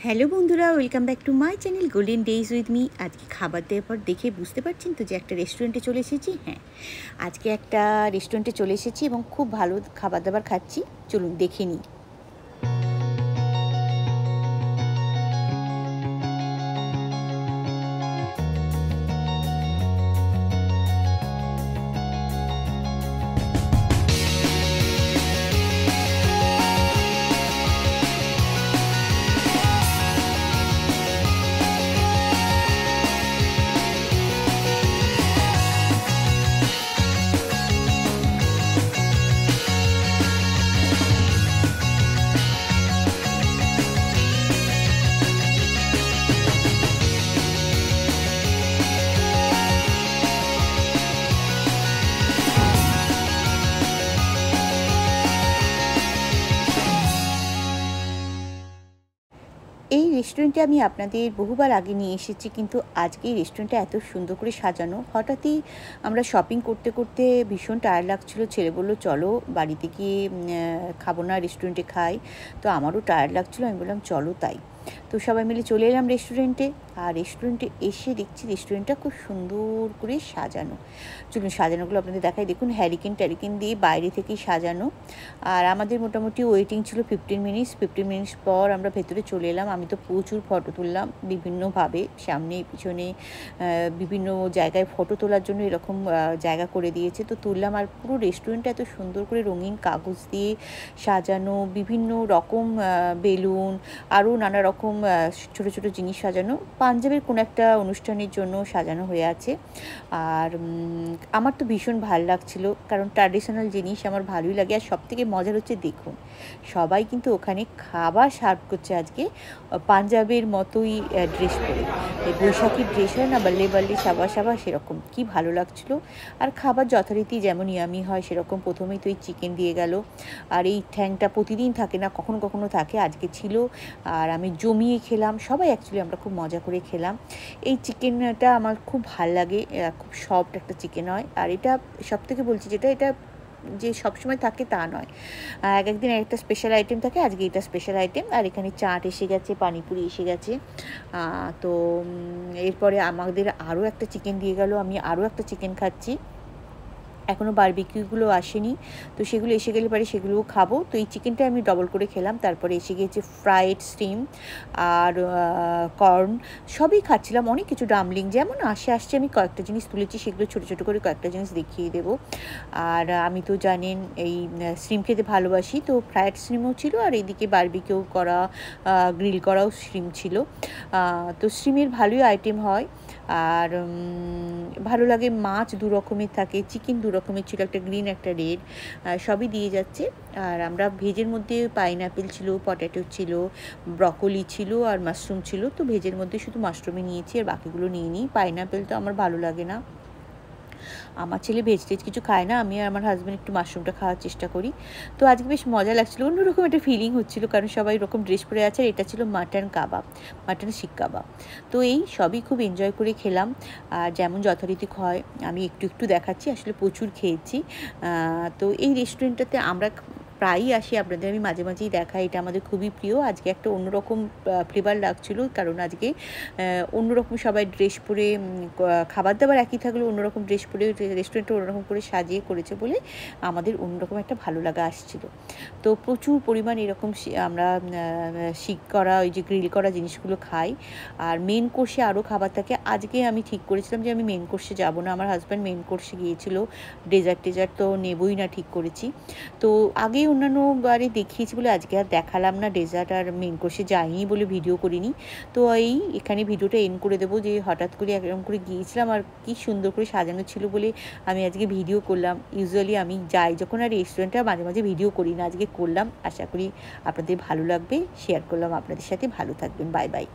Hello বন্ধুরা, welcome back to my channel golden days with me. আজকে খাবার দেওয়ার পর দেখে বুঝতে পারছেন তো যে একটা রেস্টুরেন্টে চলে এসেছি। হ্যাঁ, আজকে একটা রেস্টুরেন্টে চলে এসেছি এবং খুব ভালো খাবার দাবার খাচ্ছি। চলুন দেখে নিই। এই রেস্টুরেন্টে আমি আপনাদের বহুবার আগে নিয়ে এসেছি, কিন্তু আজকে এই রেস্টুরেন্টটা এত সুন্দর করে সাজানো। হঠাৎই আমরা শপিং করতে করতে ভীষণ টায়ার্ড লাগছিলো। ছেলে বললো চলো বাড়িতে গিয়ে খাবো না, রেস্টুরেন্টে খাই। তো আমারও টায়ার্ড লাগছিলো, আমি বললাম চলো তাই। তো সবাই মিলে চলে এলাম রেস্টুরেন্টে। আর রেস্টুরেন্টে এসে দেখছি রেস্টুরেন্টটা খুব সুন্দর করে সাজানো। চলুন সাজানোগুলো আপনাদের দেখাই। দেখুন হ্যারিকেন ট্যারিকেন দিয়ে বাইরে থেকেই সাজানো। আর আমাদের মোটামুটি ওয়েটিং ছিল 15 মিনিটস পর আমরা ভেতরে চলে এলাম। আমি তো প্রচুর ফটো তুললাম বিভিন্নভাবে, সামনে পিছনে বিভিন্ন জায়গায় ফটো তোলার জন্য এরকম জায়গা করে দিয়েছে, তো তুললাম। আর পুরো রেস্টুরেন্টটা এত সুন্দর করে রঙিন কাগজ দিয়ে সাজানো, বিভিন্ন রকম বেলুন, আরও নানা রকম ছোটো ছোটো জিনিস সাজানো। পাঞ্জাবের কোনো একটা অনুষ্ঠানের জন্য সাজানো হয়ে আছে। আর আমার তো ভীষণ ভালো লাগছিলো, কারণ ট্র্যাডিশনাল জিনিস আমার ভালোই লাগে। আর সবথেকে মজার হচ্ছে দেখুন সবাই কিন্তু ওখানে খাবার সার্ভ করছে আজকে পাঞ্জাবের মতোই ড্রেস পরে। বৈশাখী ড্রেস হয় না, বাল্লে বাল্লে সাবা সাবা, সেরকম কি ভালো লাগছিলো। আর খাবার যথারীতি যেমন ইয়ামি হয় সেরকম। প্রথমেই তো এই চিকেন দিয়ে গেল। আর এই ঠ্যাংটা প্রতিদিন থাকে না, কখনো কখনো থাকে, আজকে ছিল। আর আমি জমিয়ে খেলাম, সবাই অ্যাকচুয়ালি আমরা খুব মজা করে খেলাম। এই চিকেনটা আমার খুব ভাল লাগে, খুব সফট একটা চিকেন হয়। আর এটা সবথেকে বলছি যেটা, এটা যে সবসময় থাকে তা নয়, এক একদিন একটা স্পেশাল আইটেম থাকে, আজকে এটা স্পেশাল আইটেম। আর এখানে চাট এসে গেছে, পানিপুরি এসে গেছে। তো এরপরে আমাদের আরও একটা চিকেন দিয়ে গেল, আমি আরও একটা চিকেন খাচ্ছি। এখনও বারবিকিউগুলো আসেনি, তো সেগুলো এসে গেলে পরে সেগুলোও খাবো। তো এই চিকেনটা আমি ডবল করে খেলাম। তারপরে এসে গিয়েছে ফ্রাইড স্টিম আর কর্ন, সবই খাচ্ছিলাম। অনেক কিছু ডামলিং যেমন আসছে আমি কয়েকটা জিনিস তুলেছি, সেগুলো ছোটো ছোটো করে কয়েকটা জিনিস দেখিয়ে দেবো। আর আমি তো জানেন এই স্টিম খেতে ভালোবাসি, তো ফ্রাইড স্টিমও ছিল, আর এইদিকে বারবিকিউ করা গ্রিল করাও স্টিম ছিল। তো স্টিমের ভালোই আইটেম হয়। আর ভালো লাগে। মাছ দু রকমের থাকে, চিকেন দু রকমের ছিল, একটা গ্রিন একটা রেড, সবই দিয়ে যাচ্ছে। আর আমরা ভেজের মধ্যে পাইনঅ্যাপেল ছিল, পটেটো ছিল, ব্রকলি ছিল আর মাশরুম ছিল। তো ভেজের মধ্যে শুধু মাশরুমই নিয়েছি, আর বাকিগুলো নিয়ে নিই। পাইনঅ্যাপেল তো আমার ভালো লাগে না, আমার ছেলে ভেজ টেজ কিছু খায় না, আমি আর আমার হাজব্যান্ড একটু মাশরুমটা খাওয়ার চেষ্টা করি। তো আজকে বেশ মজা লাগছিলো, অন্যরকম একটা ফিলিং হচ্ছিলো, কারণ সবাই এরকম ড্রেস পরে আছে। আর এটা ছিল মাটন কাবাব, মাটন শিক কাবাব। তো এই সবই খুব এনজয় করে খেলাম। আর যেমন যথারীতি হয় আমি একটু একটু দেখাচ্ছি, আসলে প্রচুর খেয়েছি। তো এই রেস্টুরেন্টটাতে আমরা প্রায়ই আসি, আপনাদের আমি মাঝে মাঝেই দেখাই, এটা আমাদের খুবই প্রিয়। আজকে একটা অন্যরকম ফ্লেভার লাগছিলো, কারণ আজকে অন্যরকম সবাই ড্রেস পরে, খাবার দাবার একই থাকলেও অন্যরকম ড্রেস পরে রেস্টুরেন্টটা অন্যরকম করে সাজিয়ে করেছে বলে আমাদের অন্যরকম একটা ভালো লাগা আসছিলো। তো প্রচুর পরিমাণ এরকম আমরা শিক করা, ওই যে গ্রিল করা জিনিসগুলো খাই। আর মেন কোর্সে আরও খাবার থাকে। আজকে আমি ঠিক করেছিলাম যে আমি মেন কোর্সে যাব না, আমার হাজব্যান্ড মেন কোর্সে গিয়েছিলো, ডেজার্ট তো নেবই না ঠিক করেছি। তো আগে অন্যান্য বারে দেখিয়েছি বলে আজকে আর দেখালাম না, ডেজার্ট আর মেন কোর্সে যাইনি বলে ভিডিও করিনি। তো এখানে ভিডিওটা এন্ড করে দেবো, যে হঠাৎ করে একরকম করে গিয়েছিলাম আর কি সুন্দর করে সাজানো ছিল বলে আমি আজকে ভিডিও করলাম। ইউজুয়ালি আমি যাই যখন আর রেস্টুরেন্টে মাঝে মাঝে ভিডিও করি না, আজকে করলাম। আশা করি আপনাদের ভালো লাগবে, শেয়ার করলাম আপনাদের সাথে। ভালো থাকবেন, বাই বাই।